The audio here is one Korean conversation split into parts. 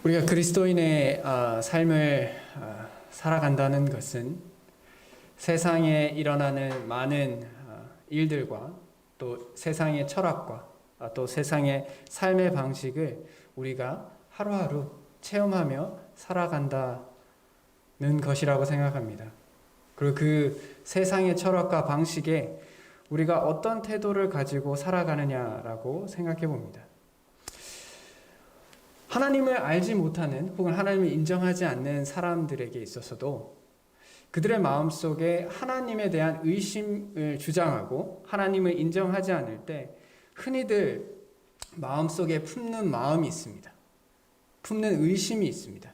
우리가 그리스도인의 삶을 살아간다는 것은 세상에 일어나는 많은 일들과 또 세상의 철학과 또 세상의 삶의 방식을 우리가 하루하루 체험하며 살아간다는 것이라고 생각합니다. 그리고 그 세상의 철학과 방식에 우리가 어떤 태도를 가지고 살아가느냐라고 생각해 봅니다. 하나님을 알지 못하는 혹은 하나님을 인정하지 않는 사람들에게 있어서도 그들의 마음속에 하나님에 대한 의심을 주장하고 하나님을 인정하지 않을 때 흔히들 마음속에 품는 마음이 있습니다. 품는 의심이 있습니다.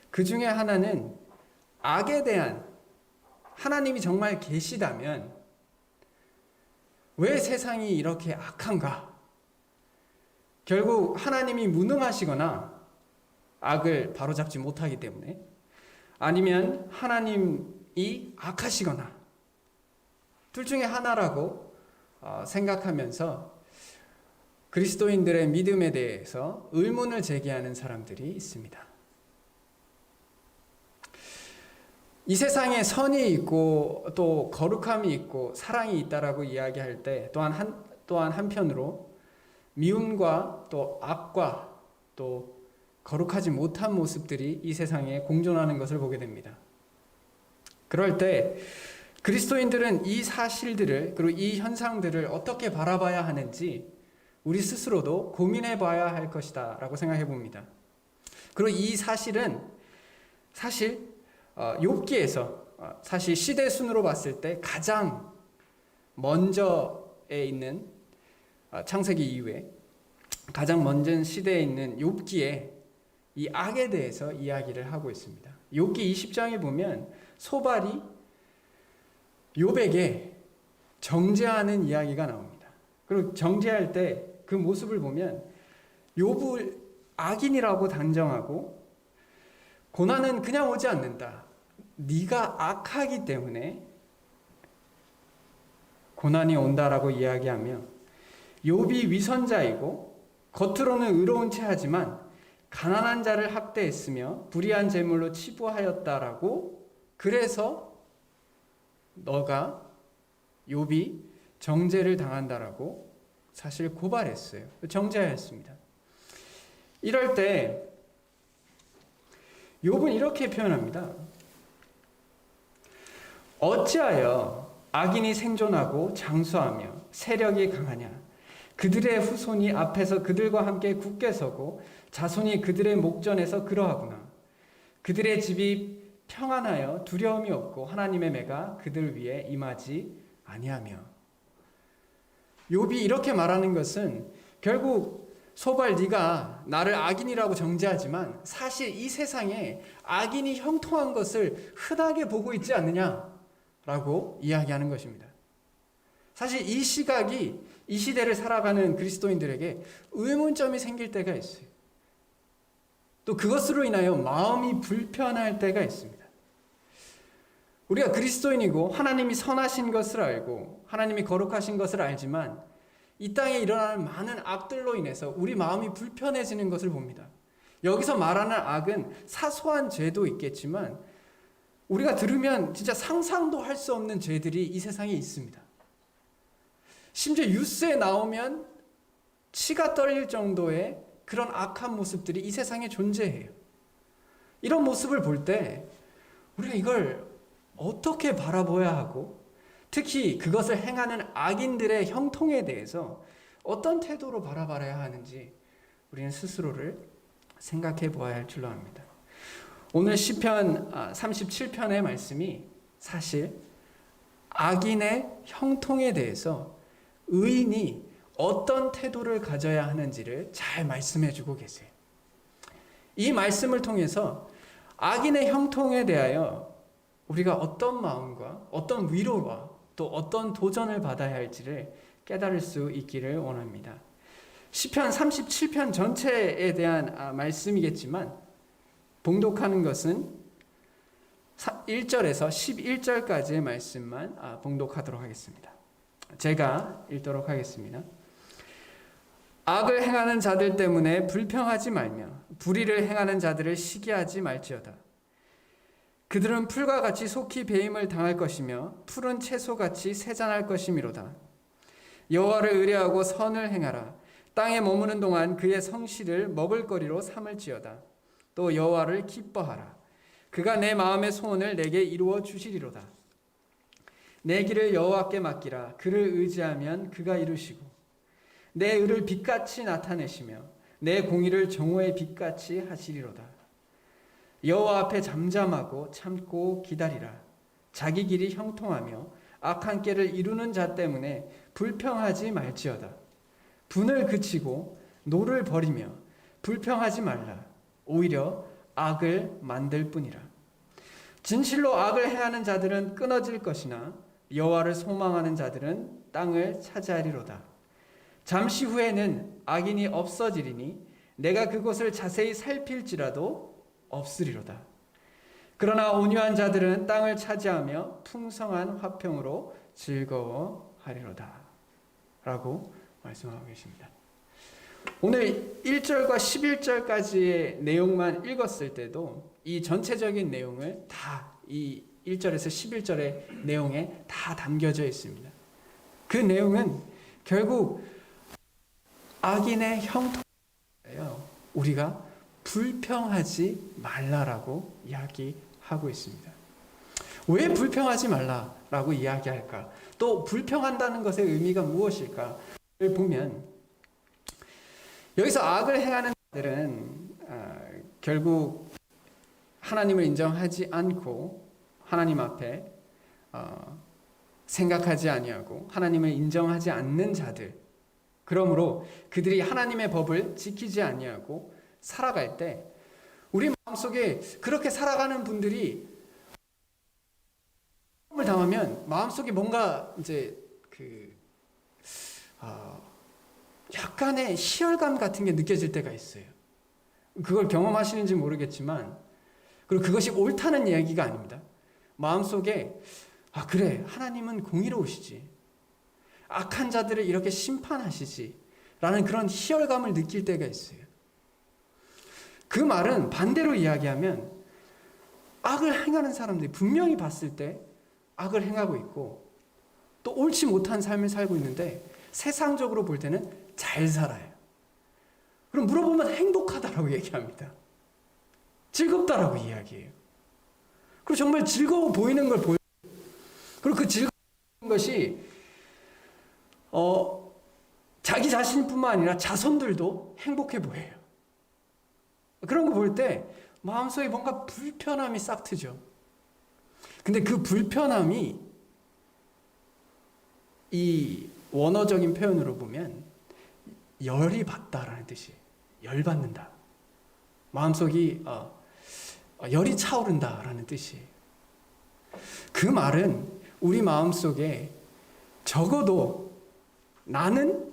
그 중에 하나는 악에 대한, 하나님이 정말 계시다면 왜 세상이 이렇게 악한가? 결국 하나님이 무능하시거나 악을 바로잡지 못하기 때문에, 아니면 하나님이 악하시거나 둘 중에 하나라고 생각하면서 그리스도인들의 믿음에 대해서 의문을 제기하는 사람들이 있습니다. 이 세상에 선이 있고 또 거룩함이 있고 사랑이 있다라고 이야기할 때 또한 한편으로 미움과 또 악과 또 거룩하지 못한 모습들이 이 세상에 공존하는 것을 보게 됩니다. 그럴 때 그리스도인들은 이 사실들을, 그리고 이 현상들을 어떻게 바라봐야 하는지 우리 스스로도 고민해 봐야 할 것이다 라고 생각해 봅니다. 그리고 이 사실은 욥기에서 사실 시대 순으로 봤을 때 가장 먼저에 있는, 창세기 이후에 가장 먼저 시대에 있는 욥기에 이 악에 대해서 이야기를 하고 있습니다. 욥기 20장에 보면 소발이 욥에게 정죄하는 이야기가 나옵니다. 그리고 정죄할 때 그 모습을 보면 욥을 악인이라고 단정하고 고난은 그냥 오지 않는다. 네가 악하기 때문에 고난이 온다라고 이야기하며 욥이 위선자이고 겉으로는 의로운 채 하지만 가난한 자를 학대했으며 불의한 재물로 치부하였다라고, 그래서 너가 욥이 정죄를 당한다라고 사실 고발했어요. 정죄하였습니다. 이럴 때 욥은 이렇게 표현합니다. 어찌하여 악인이 생존하고 장수하며 세력이 강하냐? 그들의 후손이 앞에서 그들과 함께 굳게 서고 자손이 그들의 목전에서 그러하구나. 그들의 집이 평안하여 두려움이 없고 하나님의 매가 그들 위에 임하지 아니하며. 욥이 이렇게 말하는 것은 결국 소발, 네가 나를 악인이라고 정죄하지만 사실 이 세상에 악인이 형통한 것을 흔하게 보고 있지 않느냐라고 이야기하는 것입니다. 사실 이 시각이 이 시대를 살아가는 그리스도인들에게 의문점이 생길 때가 있어요. 또 그것으로 인하여 마음이 불편할 때가 있습니다. 우리가 그리스도인이고 하나님이 선하신 것을 알고 하나님이 거룩하신 것을 알지만 이 땅에 일어나는 많은 악들로 인해서 우리 마음이 불편해지는 것을 봅니다. 여기서 말하는 악은 사소한 죄도 있겠지만 우리가 들으면 진짜 상상도 할 수 없는 죄들이 이 세상에 있습니다. 심지어 뉴스에 나오면 치가 떨릴 정도의 그런 악한 모습들이 이 세상에 존재해요. 이런 모습을 볼 때 우리가 이걸 어떻게 바라봐야 하고, 특히 그것을 행하는 악인들의 형통에 대해서 어떤 태도로 바라봐야 하는지 우리는 스스로를 생각해 보아야 할 줄로 압니다. 오늘 시편 37편의 말씀이 사실 악인의 형통에 대해서 의인이 어떤 태도를 가져야 하는지를 잘 말씀해 주고 계세요. 이 말씀을 통해서 악인의 형통에 대하여 우리가 어떤 마음과 어떤 위로와 또 어떤 도전을 받아야 할지를 깨달을 수 있기를 원합니다. 시편 37편 전체에 대한 말씀이겠지만 봉독하는 것은 1절에서 11절까지의 말씀만 봉독하도록 하겠습니다. 제가 읽도록 하겠습니다. 악을 행하는 자들 때문에 불평하지 말며 불의를 행하는 자들을 시기하지 말지어다. 그들은 풀과 같이 속히 배임을 당할 것이며 푸른 채소같이 세잔할 것이미로다. 여호와를 의뢰하고 선을 행하라. 땅에 머무는 동안 그의 성실을 먹을거리로 삼을지어다. 또 여호와를 기뻐하라. 그가 내 마음의 소원을 내게 이루어 주시리로다. 내 길을 여호와께 맡기라. 그를 의지하면 그가 이루시고 내 의를 빛같이 나타내시며 내 공의를 정오의 빛같이 하시리로다. 여호와 앞에 잠잠하고 참고 기다리라. 자기 길이 형통하며 악한 꾀를 이루는 자 때문에 불평하지 말지어다. 분을 그치고 노를 버리며 불평하지 말라. 오히려 악을 만들 뿐이라. 진실로 악을 행하는 자들은 끊어질 것이나 여호와를 소망하는 자들은 땅을 차지하리로다. 잠시 후에는 악인이 없어지리니 내가 그곳을 자세히 살필지라도 없으리로다. 그러나 온유한 자들은 땅을 차지하며 풍성한 화평으로 즐거워하리로다. 라고 말씀하고 계십니다. 오늘 1절과 11절까지의 내용만 읽었을 때도 이 전체적인 내용을 다 이 1절에서 11절의 내용에 다 담겨져 있습니다. 그 내용은 결국 악인의 형통이에요. 우리가 불평하지 말라라고 이야기하고 있습니다. 왜 불평하지 말라라고 이야기할까? 또 불평한다는 것의 의미가 무엇일까를 보면 여기서 악을 행하는 자들은 결국 하나님을 인정하지 않고 하나님 앞에 생각하지 아니하고 하나님을 인정하지 않는 자들, 그러므로 그들이 하나님의 법을 지키지 아니하고 살아갈 때 우리 마음속에 그렇게 살아가는 분들이 을 당하면 마음속에 뭔가 이제 약간의 희열감 같은 게 느껴질 때가 있어요. 그걸 경험하시는지 모르겠지만, 그리고 그것이 옳다는 이야기가 아닙니다. 마음속에 그래, 하나님은 공의로우시지, 악한 자들을 이렇게 심판하시지 라는 그런 희열감을 느낄 때가 있어요. 그 말은 반대로 이야기하면 악을 행하는 사람들이 분명히 봤을 때 악을 행하고 있고 또 옳지 못한 삶을 살고 있는데 세상적으로 볼 때는 잘 살아요. 그럼 물어보면 행복하다라고 얘기합니다. 즐겁다라고 이야기해요. 그리고 정말 즐거워 보이는 걸 보여요. 그리고 그 즐거운 것이 자기 자신뿐만 아니라 자손들도 행복해 보여요. 그런 거 볼 때 마음속에 뭔가 불편함이 싹 트죠. 근데 그 불편함이 이 원어적인 표현으로 보면 열이 받다라는 뜻이에요. 열받는다. 마음속이 열이 차오른다라는 뜻이에요. 그 말은 우리 마음속에 적어도 나는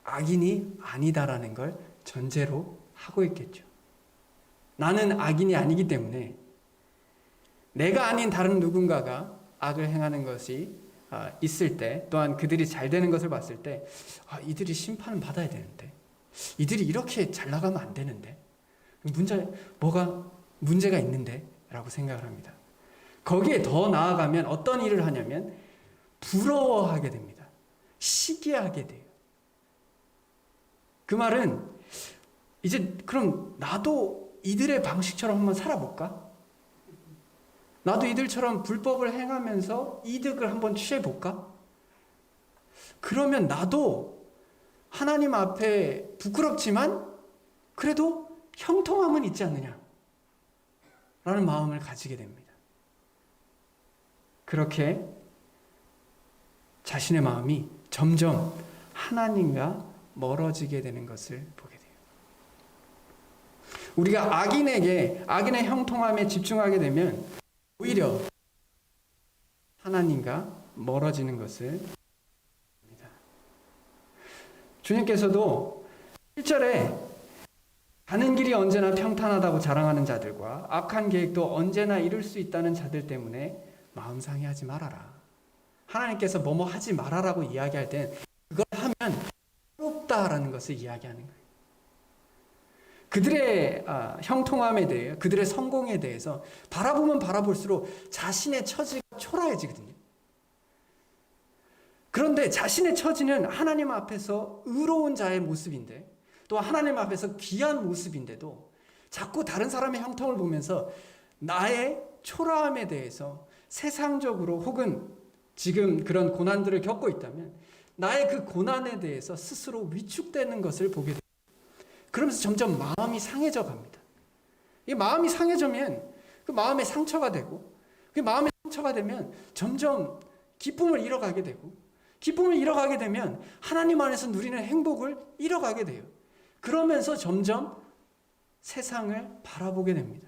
악인이 아니다라는 걸 전제로 하고 있겠죠. 나는 악인이 아니기 때문에 내가 아닌 다른 누군가가 악을 행하는 것이 있을 때, 또한 그들이 잘 되는 것을 봤을 때 이들이 심판을 받아야 되는데, 이들이 이렇게 잘 나가면 안 되는데, 뭐가 문제가 있는데 라고 생각을 합니다. 거기에 더 나아가면 어떤 일을 하냐면 부러워하게 됩니다. 시기하게 돼요. 그 말은 이제 그럼 나도 이들의 방식처럼 한번 살아볼까? 나도 이들처럼 불법을 행하면서 이득을 한번 취해볼까? 그러면 나도 하나님 앞에 부끄럽지만 그래도 형통함은 있지 않느냐? 라는 마음을 가지게 됩니다. 그렇게 자신의 마음이 점점 하나님과 멀어지게 되는 것을 보게 돼요. 우리가 악인의 형통함에 집중하게 되면 오히려 하나님과 멀어지는 것을 봅니다. 주님께서도 1절에 가는 길이 언제나 평탄하다고 자랑하는 자들과 악한 계획도 언제나 이룰 수 있다는 자들 때문에 마음 상해하지 말아라. 하나님께서 뭐뭐 하지 말아라고 이야기할 땐 그걸 하면 부럽다라는 것을 이야기하는 거예요. 그들의 형통함에 대해, 그들의 성공에 대해서 바라보면 바라볼수록 자신의 처지가 초라해지거든요. 그런데 자신의 처지는 하나님 앞에서 의로운 자의 모습인데, 또 하나님 앞에서 귀한 모습인데도 자꾸 다른 사람의 형통을 보면서 나의 초라함에 대해서 세상적으로 혹은 지금 그런 고난들을 겪고 있다면 나의 그 고난에 대해서 스스로 위축되는 것을 보게 됩니다. 그러면서 점점 마음이 상해져 갑니다. 이 마음이 상해지면 그 마음에 상처가 되고, 그 마음에 상처가 되면 점점 기쁨을 잃어가게 되고, 기쁨을 잃어가게 되면 하나님 안에서 누리는 행복을 잃어가게 돼요. 그러면서 점점 세상을 바라보게 됩니다.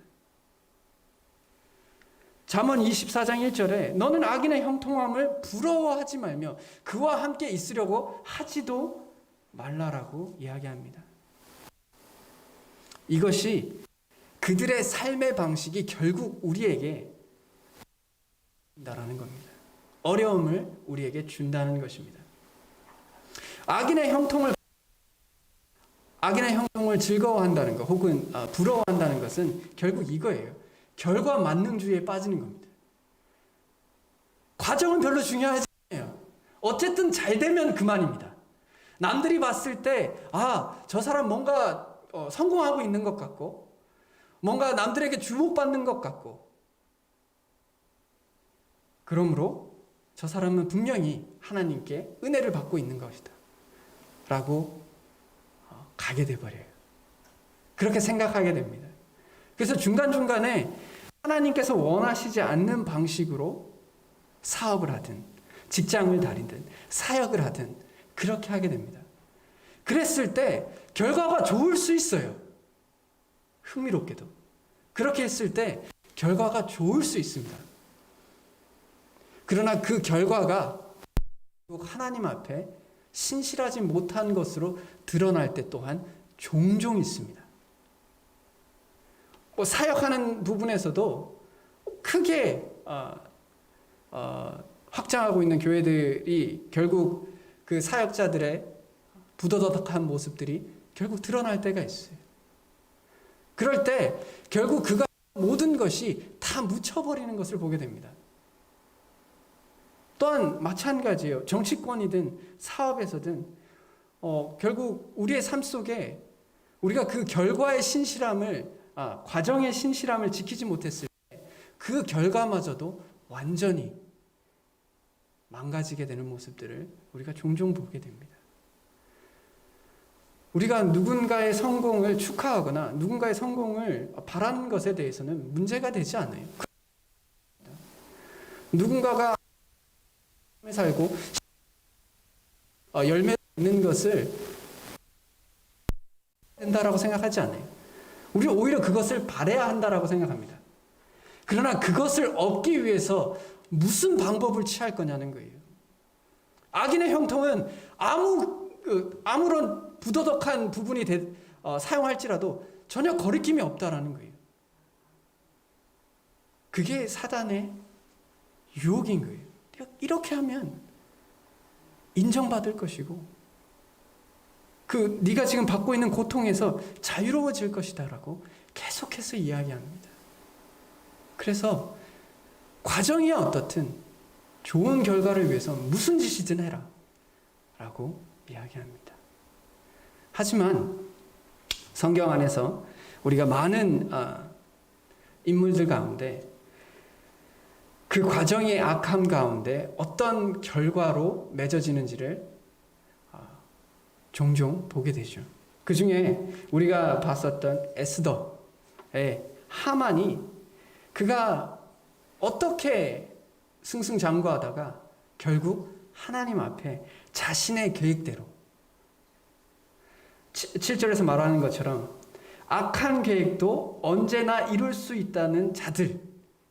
잠언 24장 1절에 너는 악인의 형통함을 부러워하지 말며 그와 함께 있으려고 하지도 말라라고 이야기합니다. 이것이 그들의 삶의 방식이 결국 우리에게 준다라는 겁니다. 어려움을 우리에게 준다는 것입니다. 악인의 형통을 즐거워한다는 것 혹은 부러워한다는 것은 결국 이거예요. 결과 만능주의에 빠지는 겁니다. 과정은 별로 중요하지 않아요. 어쨌든 잘 되면 그만입니다. 남들이 봤을 때 저 사람 뭔가 성공하고 있는 것 같고, 뭔가 남들에게 주목받는 것 같고, 그러므로 저 사람은 분명히 하나님께 은혜를 받고 있는 것이다 라고 가게 돼버려요. 그렇게 생각하게 됩니다. 그래서 중간중간에 하나님께서 원하시지 않는 방식으로 사업을 하든 직장을 다니든 사역을 하든 그렇게 하게 됩니다. 그랬을 때 결과가 좋을 수 있어요. 흥미롭게도. 그렇게 했을 때 결과가 좋을 수 있습니다. 그러나 그 결과가 하나님 앞에 신실하지 못한 것으로 드러날 때 또한 종종 있습니다. 사역하는 부분에서도 크게 확장하고 있는 교회들이 결국 그 사역자들의 부도덕한 모습들이 결국 드러날 때가 있어요. 그럴 때 결국 그가 모든 것이 다 묻혀버리는 것을 보게 됩니다. 또한 마찬가지예요. 정치권이든 사업에서든 결국 우리의 삶 속에 우리가 그 결과의 신실함을 과정의 신실함을 지키지 못했을 때 그 결과마저도 완전히 망가지게 되는 모습들을 우리가 종종 보게 됩니다. 우리가 누군가의 성공을 축하하거나 누군가의 성공을 바라는 것에 대해서는 문제가 되지 않아요. 누군가가 살고 열매 있는 것을 된다라고 생각하지 않아요. 우리 오히려 그것을 바라야 한다라고 생각합니다. 그러나 그것을 얻기 위해서 무슨 방법을 취할 거냐는 거예요. 악인의 형통은 아무런 부도덕한 부분이 사용할지라도 전혀 거리낌이 없다라는 거예요. 그게 사단의 유혹인 거예요. 이렇게 하면 인정받을 것이고 네가 지금 받고 있는 고통에서 자유로워질 것이다라고 계속해서 이야기합니다. 그래서 과정이 어떻든 좋은 결과를 위해서 무슨 짓이든 해라 라고 이야기합니다. 하지만 성경 안에서 우리가 많은 인물들 가운데 그 과정의 악함 가운데 어떤 결과로 맺어지는지를 종종 보게 되죠. 그 중에 우리가 봤었던 에스더의 하만이 그가 어떻게 승승장구하다가 결국 하나님 앞에 자신의 계획대로 7절에서 말하는 것처럼 악한 계획도 언제나 이룰 수 있다는 자들,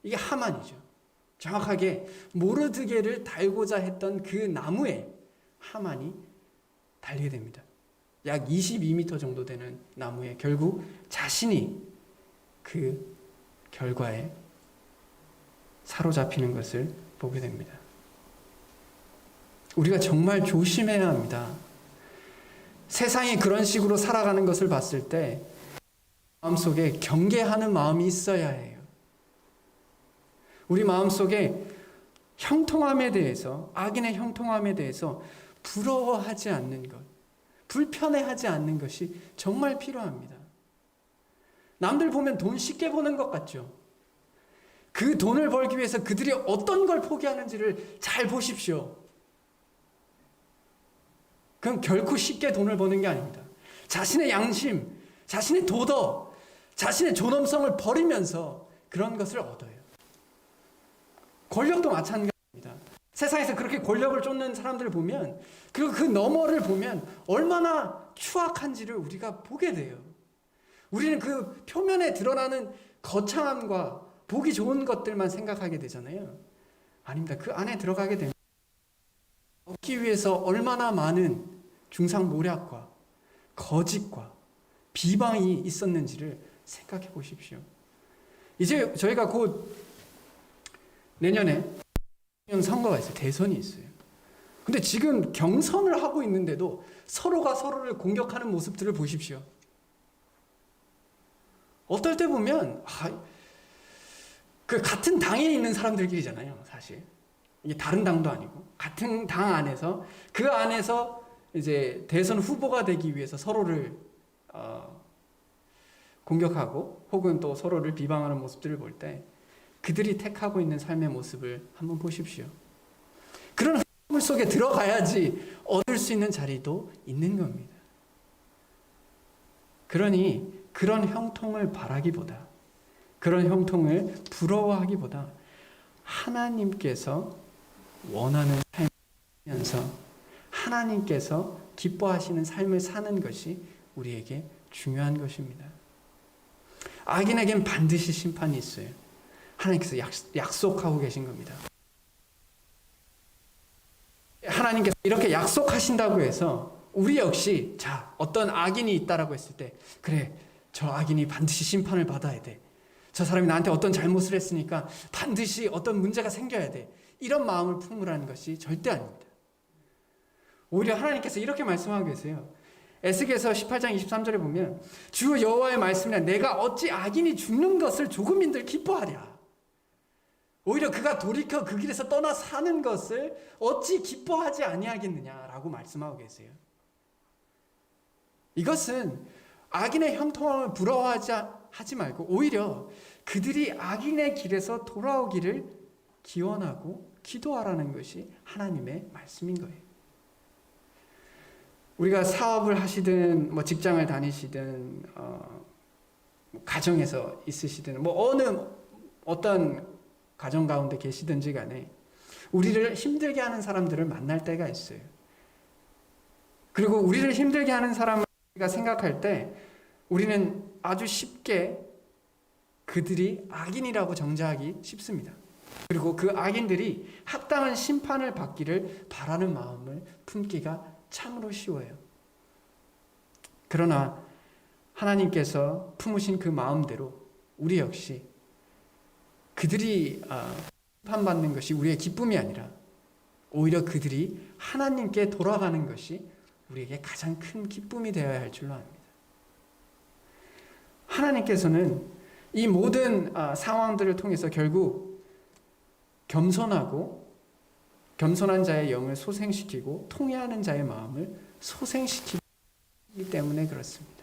이게 하만이죠. 정확하게 모르드게를 달고자 했던 그 나무에 하만이 달리게 됩니다. 약 22m 정도 되는 나무에 결국 자신이 그 결과에 사로잡히는 것을 보게 됩니다. 우리가 정말 조심해야 합니다. 세상이 그런 식으로 살아가는 것을 봤을 때 마음속에 경계하는 마음이 있어야 해요. 우리 마음속에 형통함에 대해서, 악인의 형통함에 대해서 부러워하지 않는 것, 불편해하지 않는 것이 정말 필요합니다. 남들 보면 돈 쉽게 버는 것 같죠? 그 돈을 벌기 위해서 그들이 어떤 걸 포기하는지를 잘 보십시오. 그건 결코 쉽게 돈을 버는 게 아닙니다. 자신의 양심, 자신의 도덕, 자신의 존엄성을 버리면서 그런 것을 얻어요. 권력도 마찬가지입니다. 세상에서 그렇게 권력을 쫓는 사람들을 보면, 그리고 그 너머를 보면 얼마나 추악한지를 우리가 보게 돼요. 우리는 그 표면에 드러나는 거창함과 보기 좋은 것들만 생각하게 되잖아요. 아닙니다. 그 안에 들어가게 되면 얻기 위해서 얼마나 많은 중상모략과 거짓과 비방이 있었는지를 생각해 보십시오. 이제 저희가 곧 내년에 선거가 있어요. 대선이 있어요. 근데 지금 경선을 하고 있는데도 서로가 서로를 공격하는 모습들을 보십시오. 어떨 때 보면 그 같은 당에 있는 사람들끼리잖아요. 사실 이게 다른 당도 아니고 같은 당 안에서 그 안에서 이제 대선 후보가 되기 위해서 서로를 공격하고 혹은 또 서로를 비방하는 모습들을 볼 때 그들이 택하고 있는 삶의 모습을 한번 보십시오. 그런 흐름 속에 들어가야지 얻을 수 있는 자리도 있는 겁니다. 그러니 그런 형통을 바라기보다, 그런 형통을 부러워하기보다 하나님께서 원하는 삶을 살면서 하나님께서 기뻐하시는 삶을 사는 것이 우리에게 중요한 것입니다. 악인에겐 반드시 심판이 있어요. 하나님께서 약속하고 계신 겁니다. 하나님께서 이렇게 약속하신다고 해서 우리 역시 어떤 악인이 있다라고 했을 때 그래, 저 악인이 반드시 심판을 받아야 돼. 저 사람이 나한테 어떤 잘못을 했으니까 반드시 어떤 문제가 생겨야 돼. 이런 마음을 품으라는 것이 절대 아닙니다. 오히려 하나님께서 이렇게 말씀하고 계세요. 에스겔서 18장 23절에 보면 주 여호와의 말씀이라 내가 어찌 악인이 죽는 것을 조금인들 기뻐하랴. 오히려 그가 돌이켜 그 길에서 떠나 사는 것을 어찌 기뻐하지 아니하겠느냐라고 말씀하고 계세요. 이것은 악인의 형통함을 부러워하지 말고 오히려 그들이 악인의 길에서 돌아오기를 기원하고 기도하라는 것이 하나님의 말씀인 거예요. 우리가 사업을 하시든 직장을 다니시든 가정에서 있으시든 어떤 가정 가운데 계시든지 간에 우리를 힘들게 하는 사람들을 만날 때가 있어요. 그리고 우리를 힘들게 하는 사람을 우리가 생각할 때 우리는 아주 쉽게 그들이 악인이라고 정죄하기 쉽습니다. 그리고 그 악인들이 합당한 심판을 받기를 바라는 마음을 품기가 참으로 쉬워요. 그러나 하나님께서 품으신 그 마음대로 우리 역시 그들이 심판받는 것이 우리의 기쁨이 아니라 오히려 그들이 하나님께 돌아가는 것이 우리에게 가장 큰 기쁨이 되어야 할 줄로 압니다. 하나님께서는 이 모든 상황들을 통해서 결국 겸손한 자의 영을 소생시키고 통회하는 자의 마음을 소생시키기 때문에 그렇습니다.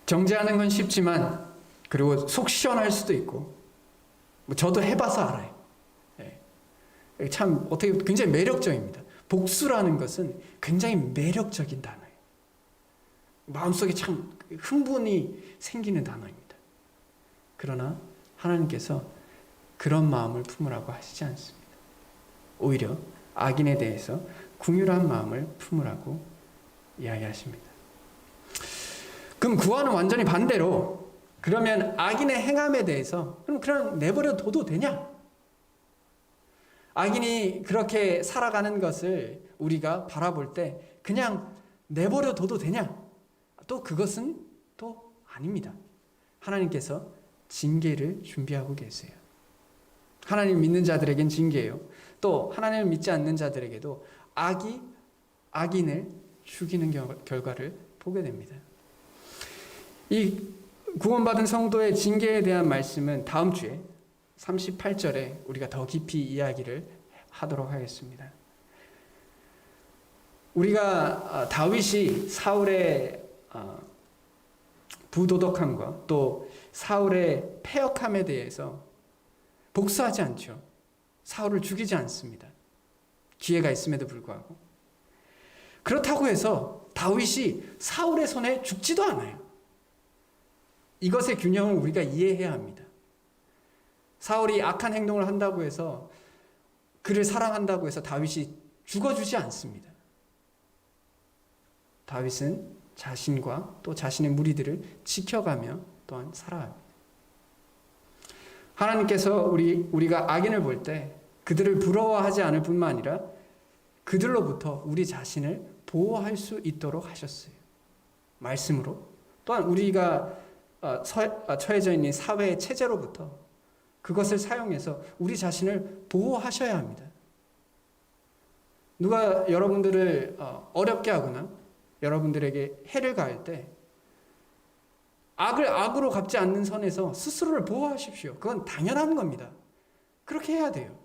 정죄하는 건 쉽지만 그리고 속 시원할 수도 있고 저도 해봐서 알아요. 참 어떻게 굉장히 매력적입니다. 복수라는 것은 굉장히 매력적인 단어예요. 마음속에 참 흥분이 생기는 단어입니다. 그러나 하나님께서 그런 마음을 품으라고 하시지 않습니다. 오히려 악인에 대해서 긍휼한 마음을 품으라고 이야기하십니다. 그럼 구원은 완전히 반대로 그러면 악인의 행함에 대해서 그럼 내버려 둬도 되냐? 악인이 그렇게 살아가는 것을 우리가 바라볼 때 그냥 내버려 둬도 되냐? 또 그것은 또 아닙니다. 하나님께서 징계를 준비하고 계세요. 하나님 믿는 자들에겐 징계예요. 또 하나님을 믿지 않는 자들에게도 악인을 죽이는 결과를 보게 됩니다. 이 구원받은 성도의 징계에 대한 말씀은 다음 주에 38절에 우리가 더 깊이 이야기를 하도록 하겠습니다. 우리가 다윗이 사울의 부도덕함과 또 사울의 패역함에 대해서 복수하지 않죠. 사울을 죽이지 않습니다. 기회가 있음에도 불구하고. 그렇다고 해서 다윗이 사울의 손에 죽지도 않아요. 이것의 균형을 우리가 이해해야 합니다. 사울이 악한 행동을 한다고 해서 그를 사랑한다고 해서 다윗이 죽어주지 않습니다. 다윗은 자신과 또 자신의 무리들을 지켜가며 또한 살아갑니다. 하나님께서 우리가 악인을 볼 때 그들을 부러워하지 않을 뿐만 아니라 그들로부터 우리 자신을 보호할 수 있도록 하셨어요. 말씀으로. 또한 우리가 처해져 있는 사회의 체제로부터 그것을 사용해서 우리 자신을 보호하셔야 합니다. 누가 여러분들을 어렵게 하거나 여러분들에게 해를 가할 때 악을 악으로 갚지 않는 선에서 스스로를 보호하십시오. 그건 당연한 겁니다. 그렇게 해야 돼요.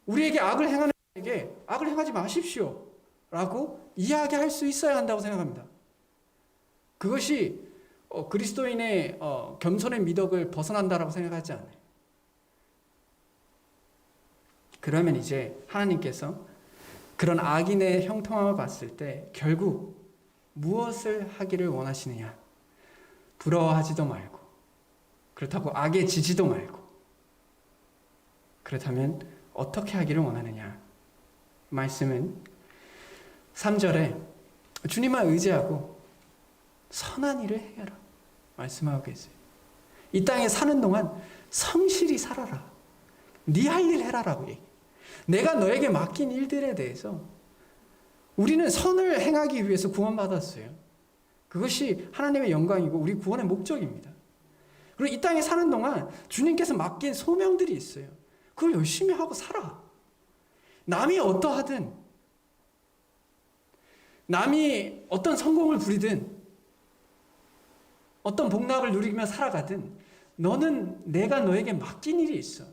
우리에게 악을 행하는 자에게 악을 행하지 마십시오 라고 이야기할 수 있어야 한다고 생각합니다. 그것이 그리스도인의 겸손의 미덕을 벗어난다라고 생각하지 않아요. 그러면 이제 하나님께서 그런 악인의 형통함을 봤을 때 결국 무엇을 하기를 원하시느냐? 부러워하지도 말고, 그렇다고 악에 지지도 말고, 그렇다면 어떻게 하기를 원하느냐? 말씀은 3절에 주님만 의지하고 선한 일을 행해라 말씀하고 계세요. 이 땅에 사는 동안 성실히 살아라. 네 할 일 해라라고 얘기해요. 내가 너에게 맡긴 일들에 대해서 우리는 선을 행하기 위해서 구원받았어요. 그것이 하나님의 영광이고 우리 구원의 목적입니다. 그리고 이 땅에 사는 동안 주님께서 맡긴 소명들이 있어요. 그걸 열심히 하고 살아. 남이 어떠하든, 남이 어떤 성공을 부리든, 어떤 복락을 누리며 살아가든 너는 내가 너에게 맡긴 일이 있어.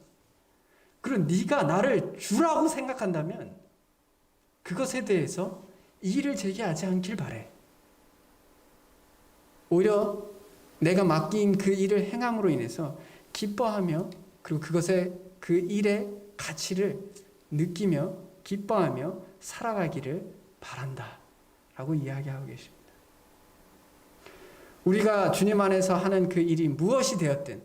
그리고 네가 나를 주라고 생각한다면 그것에 대해서 이의를 제기하지 않길 바래. 오히려 내가 맡긴 그 일을 행함으로 인해서 기뻐하며 그리고 그 일의 가치를 느끼며 기뻐하며 살아가기를 바란다 라고 이야기하고 계십니다. 우리가 주님 안에서 하는 그 일이 무엇이 되었든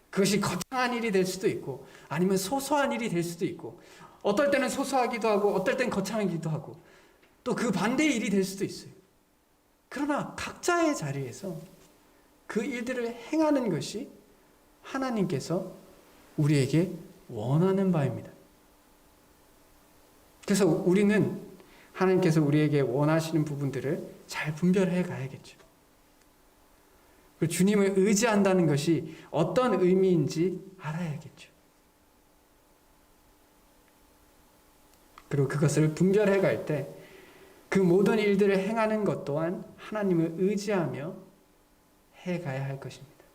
그것이 거창한 일이 될 수도 있고 아니면 소소한 일이 될 수도 있고 어떨 때는 소소하기도 하고 어떨 때는 거창하기도 하고 또 그 반대의 일이 될 수도 있어요. 그러나 각자의 자리에서 그 일들을 행하는 것이 하나님께서 우리에게 원하는 바입니다. 그래서 우리는 하나님께서 우리에게 원하시는 부분들을 잘 분별해 가야겠죠. 주님을 의지한다는 것이 어떤 의미인지 알아야겠죠. 그리고 그것을 분별해 갈 때 그 모든 일들을 행하는 것 또한 하나님을 의지하며 해가야 할 것입니다.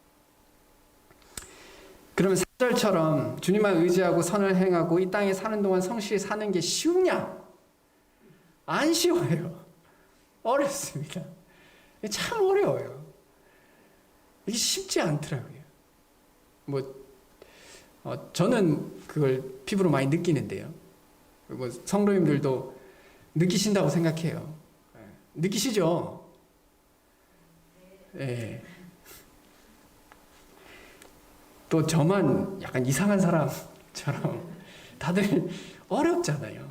그러면 3절처럼 주님만 의지하고 선을 행하고 이 땅에 사는 동안 성실히 사는 게 쉬우냐? 안 쉬워요. 어렵습니다. 참 어려워요. 이게 쉽지 않더라고요. 저는 그걸 피부로 많이 느끼는데요. 성도님들도 느끼신다고 생각해요. 느끼시죠? 네. 또 저만 약간 이상한 사람처럼 다들 어렵잖아요.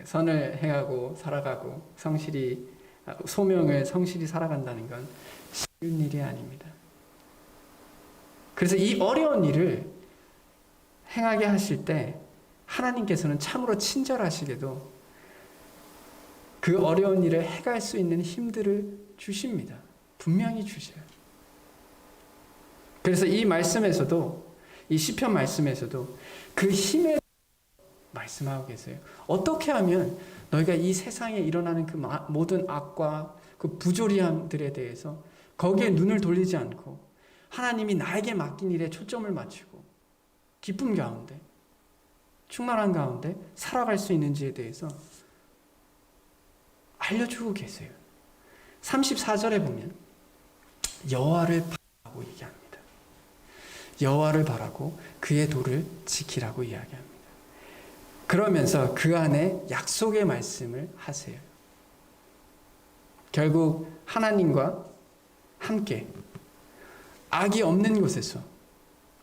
선을 행하고 살아가고 성실히 소명을 성실히 살아간다는 건 쉬운 일이 아닙니다. 그래서 이 어려운 일을 행하게 하실 때 하나님께서는 참으로 친절하시게도 그 어려운 일을 해갈 수 있는 힘들을 주십니다. 분명히 주셔요. 그래서 이 말씀에서도 이 시편 말씀에서도 그 힘에 말씀하고 계세요. 어떻게 하면 너희가 이 세상에 일어나는 그 모든 악과 그 부조리함들에 대해서 거기에 눈을 돌리지 않고 하나님이 나에게 맡긴 일에 초점을 맞추고 기쁨 가운데 충만한 가운데 살아갈 수 있는지에 대해서 알려주고 계세요. 34절에 보면 여호와를 바라고 얘기합니다. 여호와를 바라고 그의 도를 지키라고 이야기합니다. 그러면서 그 안에 약속의 말씀을 하세요. 결국 하나님과 함께 악이 없는 곳에서,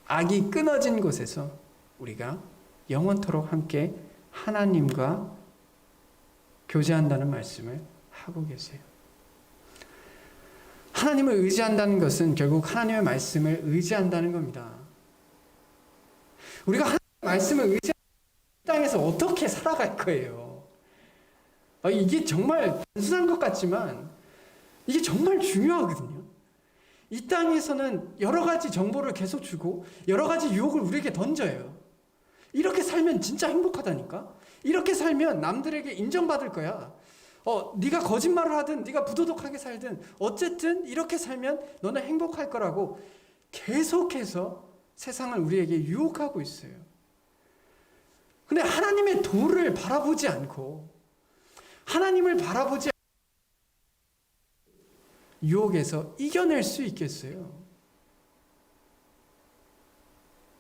악이 끊어진 곳에서 우리가 영원토록 함께 하나님과 교제한다는 말씀을 하고 계세요. 하나님을 의지한다는 것은 결국 하나님의 말씀을 의지한다는 겁니다. 우리가 하나님의 말씀을 의지하는 땅에서 어떻게 살아갈 거예요? 이게 정말 단순한 것 같지만 이게 정말 중요하거든요. 이 땅에서는 여러 가지 정보를 계속 주고 여러 가지 유혹을 우리에게 던져요. 이렇게 살면 진짜 행복하다니까? 이렇게 살면 남들에게 인정받을 거야. 네가 거짓말을 하든 네가 부도덕하게 살든 어쨌든 이렇게 살면 너는 행복할 거라고 계속해서 세상을 우리에게 유혹하고 있어요. 근데 하나님의 도를 바라보지 않고 하나님을 바라보지 않고 유혹에서 이겨낼 수 있겠어요?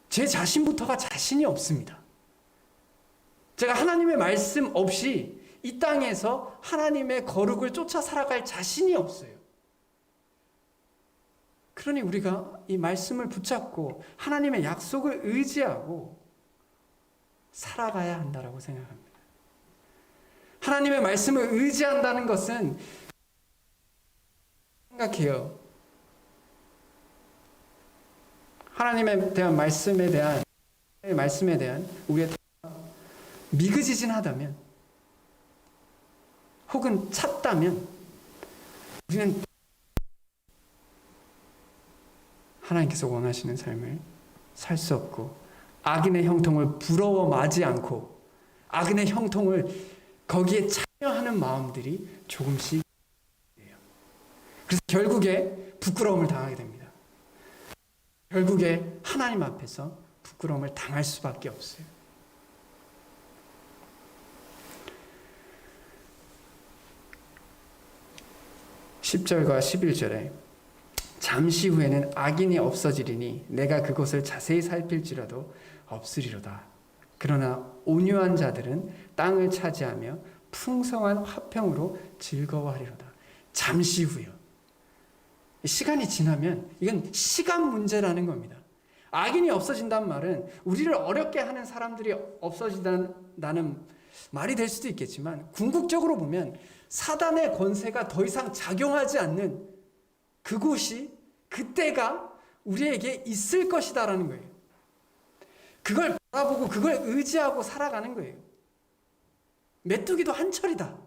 제 자신부터가 자신이 없습니다. 제가 하나님의 말씀 없이 이 땅에서 하나님의 거룩을 쫓아 살아갈 자신이 없어요. 그러니 우리가 이 말씀을 붙잡고 하나님의 약속을 의지하고 살아가야 한다라고 생각합니다. 하나님의 말씀을 의지한다는 것은 생각해요. 하나님에 대한 말씀에 대한 우리의 미그지진하다면 혹은 찼다면 우리는 하나님께서 원하시는 삶을 살 수 없고 악인의 형통을 부러워하지 않고 악인의 형통을 거기에 참여하는 마음들이 조금씩 돼요. 그래서 결국에 부끄러움을 당하게 됩니다. 결국에 하나님 앞에서 부끄러움을 당할 수밖에 없어요. 10절과 11절에 잠시 후에는 악인이 없어지리니 내가 그것을 자세히 살필지라도 없으리로다. 그러나 온유한 자들은 땅을 차지하며 풍성한 화평으로 즐거워하리로다. 잠시 후요. 시간이 지나면 이건 시간 문제라는 겁니다. 악인이 없어진다는 말은 우리를 어렵게 하는 사람들이 없어진다는 말이 될 수도 있겠지만 궁극적으로 보면 사단의 권세가 더 이상 작용하지 않는 그곳이 그때가 우리에게 있을 것이다라는 거예요. 그걸 바라보고 그걸 의지하고 살아가는 거예요. 메뚜기도 한철이다.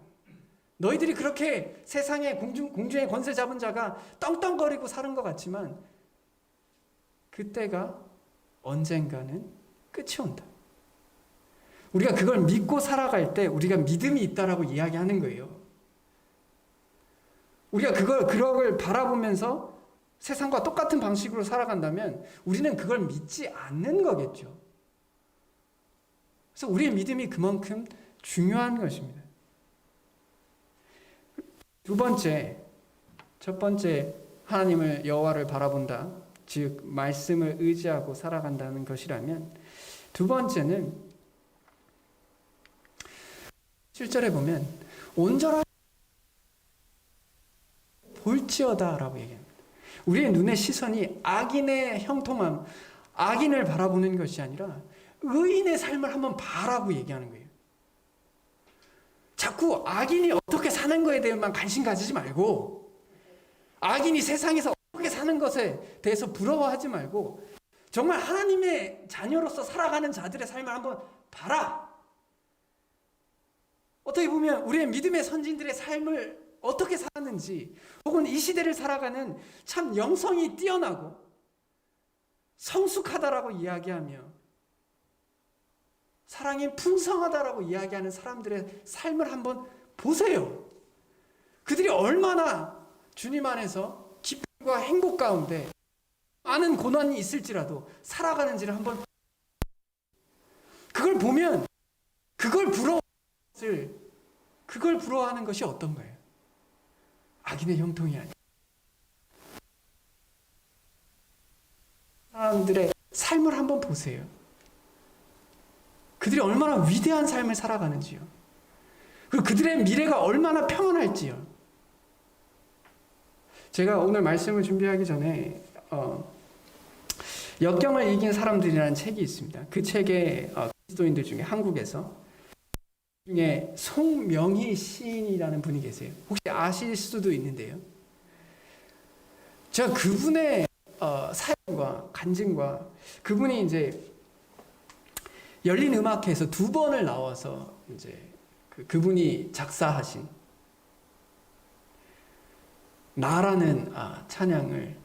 너희들이 그렇게 세상에 공중의 권세 잡은 자가 떵떵거리고 사는 것 같지만 그때가 언젠가는 끝이 온다. 우리가 그걸 믿고 살아갈 때 우리가 믿음이 있다라고 이야기하는 거예요. 우리가 그걸 바라보면서 세상과 똑같은 방식으로 살아간다면 우리는 그걸 믿지 않는 거겠죠. 그래서 우리의 믿음이 그만큼 중요한 것입니다. 첫 번째 하나님을 여호와를 바라본다. 즉 말씀을 의지하고 살아간다는 것이라면 두 번째는 7절에 보면 온전한 볼지어다라고 얘기합니다. 우리의 눈의 시선이 악인의 형통함, 악인을 바라보는 것이 아니라 의인의 삶을 한번 봐라고 얘기하는 거예요. 자꾸 악인이 어떻게 사는 거에 대해서만 관심 가지지 말고 악인이 세상에서 어떻게 사는 것에 대해서 부러워하지 말고 정말 하나님의 자녀로서 살아가는 자들의 삶을 한번 봐라. 어떻게 보면 우리의 믿음의 선진들의 삶을 어떻게 살았는지 혹은 이 시대를 살아가는 참 영성이 뛰어나고 성숙하다라고 이야기하며 사랑이 풍성하다라고 이야기하는 사람들의 삶을 한번 보세요. 그들이 얼마나 주님 안에서 기쁨과 행복 가운데 많은 고난이 있을지라도 살아가는지를 한번, 그걸 보면 그걸 부러워하는 것이 어떤 거예요? 악인의 형통이 아니에요. 사람들의 삶을 한번 보세요. 그들이 얼마나 위대한 삶을 살아가는지요. 그리고 그들의 미래가 얼마나 평안할지요. 제가 오늘 말씀을 준비하기 전에 역경을 이긴 사람들이라는 책이 있습니다. 그 책에 그리스도인들 중에 한국에서 중에 송명희 시인이라는 분이 계세요. 혹시 아실 수도 있는데요. 제가 그분의 사연과 간증과 그분이 이제 열린 음악회에서 2번을 나와서 이제 그분이 작사하신 나라는 찬양을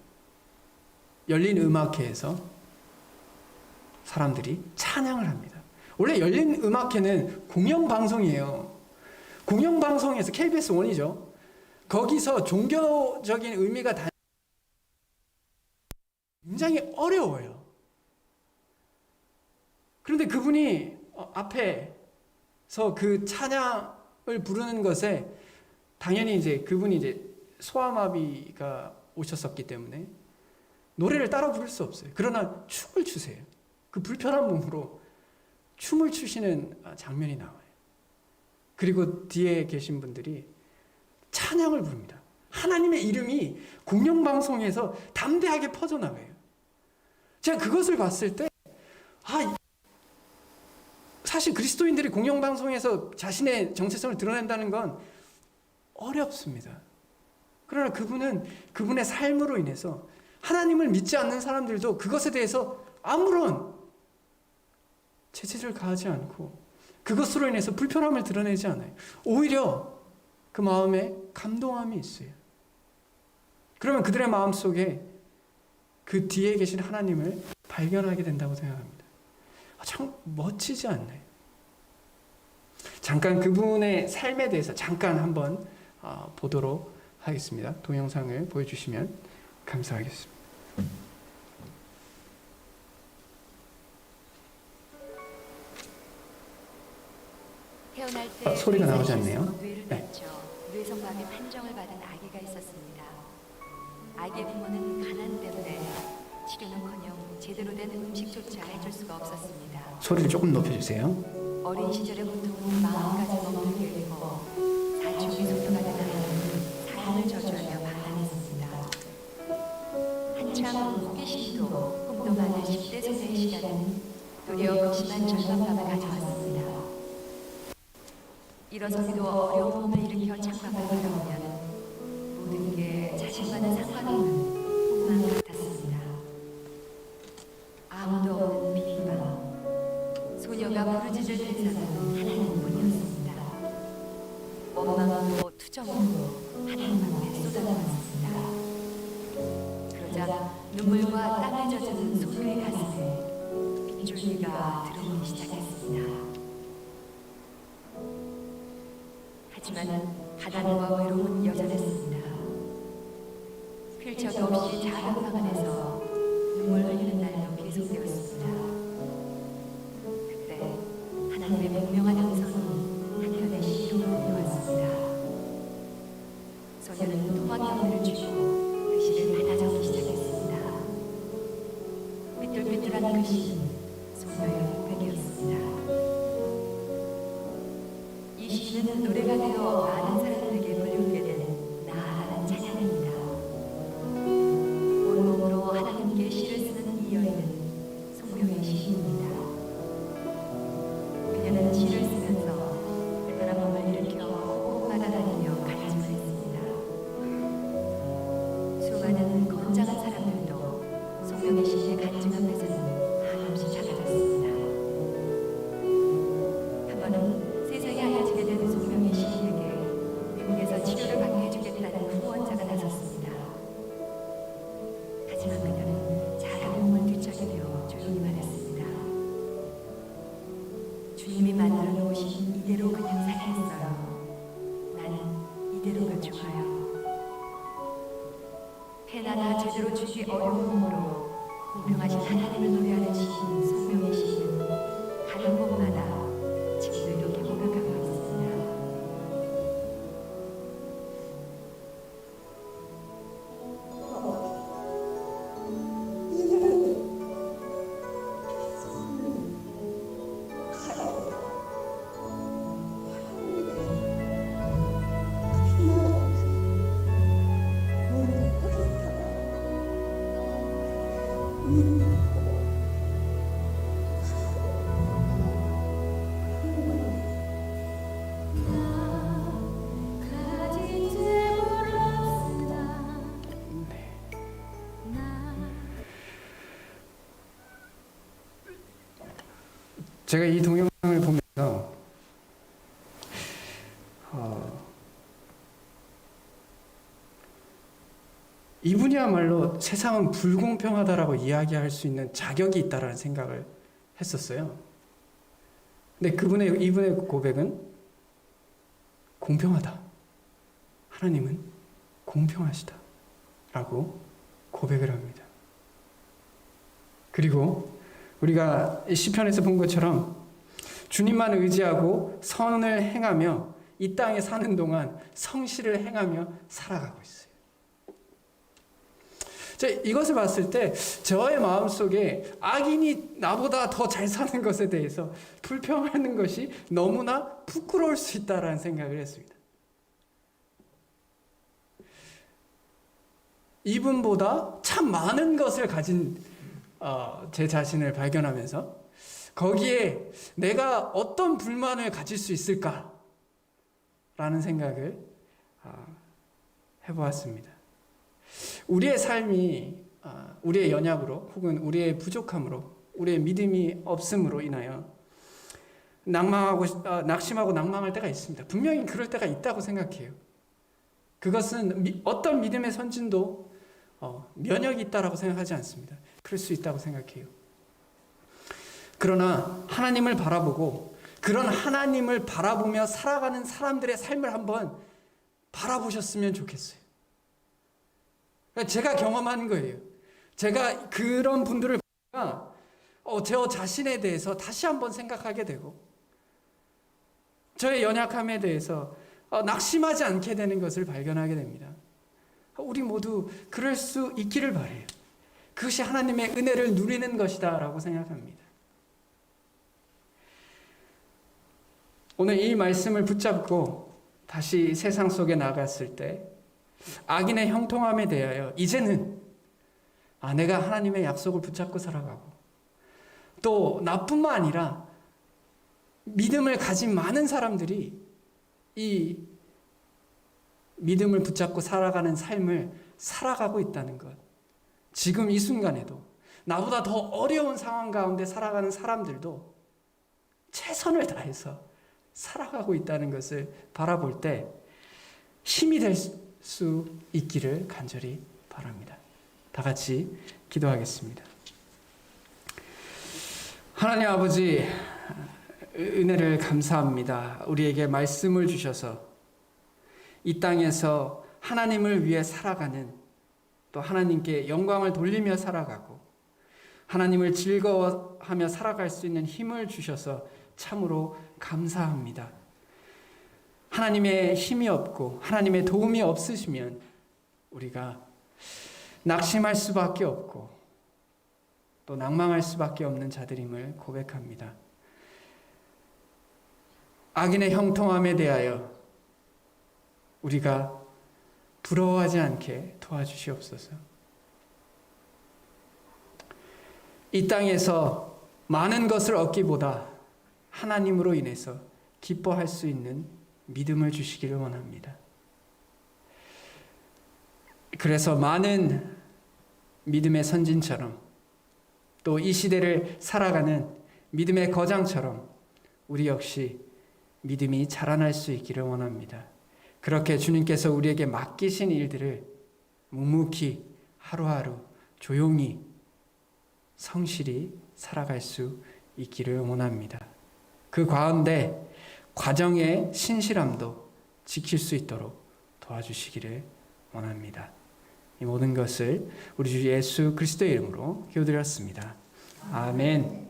열린 음악회에서 사람들이 찬양을 합니다. 원래 열린 음악회는 공영방송이에요. 공영방송에서 KBS 1이죠. 거기서 종교적인 의미가 굉장히 어려워요. 그런데 그분이 앞에서 그 찬양을 부르는 것에 당연히 이제 그분이 이제 소아마비가 오셨었기 때문에 노래를 따라 부를 수 없어요. 그러나 춤을 추세요. 그 불편한 몸으로 춤을 추시는 장면이 나와요. 그리고 뒤에 계신 분들이 찬양을 부릅니다. 하나님의 이름이 공영방송에서 담대하게 퍼져나가요. 제가 그것을 봤을 때 사실 그리스도인들이 공영방송에서 자신의 정체성을 드러낸다는 건 어렵습니다. 그러나 그분의 삶으로 인해서 하나님을 믿지 않는 사람들도 그것에 대해서 아무런 제재를 가하지 않고 그것으로 인해서 불편함을 드러내지 않아요. 오히려 그 마음에 감동함이 있어요. 그러면 그들의 마음속에 그 뒤에 계신 하나님을 발견하게 된다고 생각합니다. 참 멋지지 않나요? 잠깐 그분의 삶에 대해서 잠깐 한번 보도록 하겠습니다. 동영상을 보여주시면 감사하겠습니다. 태어날 때 소리가 나오지 않네요. 뇌를 다쳐 뇌성마비 판정을 받은 아기가 있었습니다. 아기의 부모는 가난 때문에 치료는커녕 제대로 된 음식조차 해줄 수가 없었습니다. 소리를 조금 높여주세요. 어린 시절의 고통은 마음까지 머무르게 되고 사춘기 소녀가 된 아이는 삶을 저주하며 방황했습니다. 한참 호기심도 꿈도 많은 10대 소녀의 시간은 도리어 극심한 절망감을 가져왔습니다. 일어서기도 어려운 몸을 일으켜 창밖을 바라보면 모든 게 자신과는 상관없는 꿈만 같았습니다. 아무도 없는 빈 방, 소녀가 부르짖을 대상은 하나님뿐이었습니다. 원망으로 투정으로 하나님 앞에 쏟아놓았습니다. 그러자 눈물과 땀에 젖은 소녀의 가슴에 빗줄기가 들어오기 시작했습니다. 하지만 가난과 외로움은 여전했습니다. 필터도 없이 작은 방 안에서 눈물 흘리는 날도 계속되었습니다. 그때 하나님의 명명한 음성이 한편의 시로 들려왔습니다. 소녀는 토막형을 쥐고 글씨를 하나 적기 시작했습니다. 삐뚤삐뚤한 글씨는 소녀의 고백이었습니다. 이 시는 노래가 되어 많은 사람들에게 불리우게 된 나아라는 찬양입니다. 온몸으로 하나님께 시를 쓰는 이 여인은 송명의 시인입니다. 그녀는 시를 쓰면서 불편한 몸을 일으켜 곳곳마다 다니며 가르침을 했습니다. 수많은 건장한 사람들도 송명의 시의 간증 앞에서는 한없이 작아졌습니다. 한 번은 세상에 알려지게 된 송명의 시인에게 이대로가 좋아요. 페나나 제대로 주기 어려운 몸으로 공평하신 하나님을 노래하는 시인 성명의 시인은 다른 곳마다 지금도 이렇게 고백하고 있습니다. 제가 이 동영상을 보면서 이분이야말로 세상은 불공평하다라고 이야기할 수 있는 자격이 있다라는 생각을 했었어요. 근데 이분의 고백은 공평하다. 하나님은 공평하시다. 라고 고백을 합니다. 그리고 우리가 시편에서 본 것처럼 주님만 의지하고 선을 행하며 이 땅에 사는 동안 성실을 행하며 살아가고 있어요. 이것을 봤을 때 저의 마음속에 악인이 나보다 더 잘 사는 것에 대해서 불평하는 것이 너무나 부끄러울 수 있다라는 생각을 했습니다. 이분보다 참 많은 것을 가진 제 자신을 발견하면서 거기에 내가 어떤 불만을 가질 수 있을까라는 생각을 해보았습니다. 우리의 삶이 우리의 연약으로 혹은 우리의 부족함으로 우리의 믿음이 없음으로 인하여 낙심하고 낭망할 때가 있습니다. 분명히 그럴 때가 있다고 생각해요. 그것은 어떤 믿음의 선진도 면역이 있다라고 생각하지 않습니다. 그럴 수 있다고 생각해요. 그러나 하나님을 바라보고 그런 하나님을 바라보며 살아가는 사람들의 삶을 한번 바라보셨으면 좋겠어요. 제가 경험한 거예요. 제가 그런 분들을 보니까 저 자신에 대해서 다시 한번 생각하게 되고 저의 연약함에 대해서 낙심하지 않게 되는 것을 발견하게 됩니다. 우리 모두 그럴 수 있기를 바라요. 그것이 하나님의 은혜를 누리는 것이다 라고 생각합니다. 오늘 이 말씀을 붙잡고 다시 세상 속에 나갔을 때 악인의 형통함에 대하여 이제는 내가 하나님의 약속을 붙잡고 살아가고 또 나뿐만 아니라 믿음을 가진 많은 사람들이 이 믿음을 붙잡고 살아가는 삶을 살아가고 있다는 것. 지금 이 순간에도 나보다 더 어려운 상황 가운데 살아가는 사람들도 최선을 다해서 살아가고 있다는 것을 바라볼 때 힘이 될 수 있기를 간절히 바랍니다. 다 같이 기도하겠습니다. 하나님 아버지, 은혜를 감사합니다. 우리에게 말씀을 주셔서 이 땅에서 하나님을 위해 살아가는, 또 하나님께 영광을 돌리며 살아가고 하나님을 즐거워하며 살아갈 수 있는 힘을 주셔서 참으로 감사합니다. 하나님의 힘이 없고 하나님의 도움이 없으시면 우리가 낙심할 수밖에 없고 또 낭망할 수밖에 없는 자들임을 고백합니다. 악인의 형통함에 대하여 우리가 부러워하지 않게 도와주시옵소서. 이 땅에서 많은 것을 얻기보다 하나님으로 인해서 기뻐할 수 있는 믿음을 주시기를 원합니다. 그래서 많은 믿음의 선진처럼 또 이 시대를 살아가는 믿음의 거장처럼 우리 역시 믿음이 자라날 수 있기를 원합니다. 그렇게 주님께서 우리에게 맡기신 일들을 묵묵히 하루하루 조용히 성실히 살아갈 수 있기를 원합니다. 그 가운데 과정의 신실함도 지킬 수 있도록 도와주시기를 원합니다. 이 모든 것을 우리 주 예수 그리스도의 이름으로 기도드렸습니다. 아멘.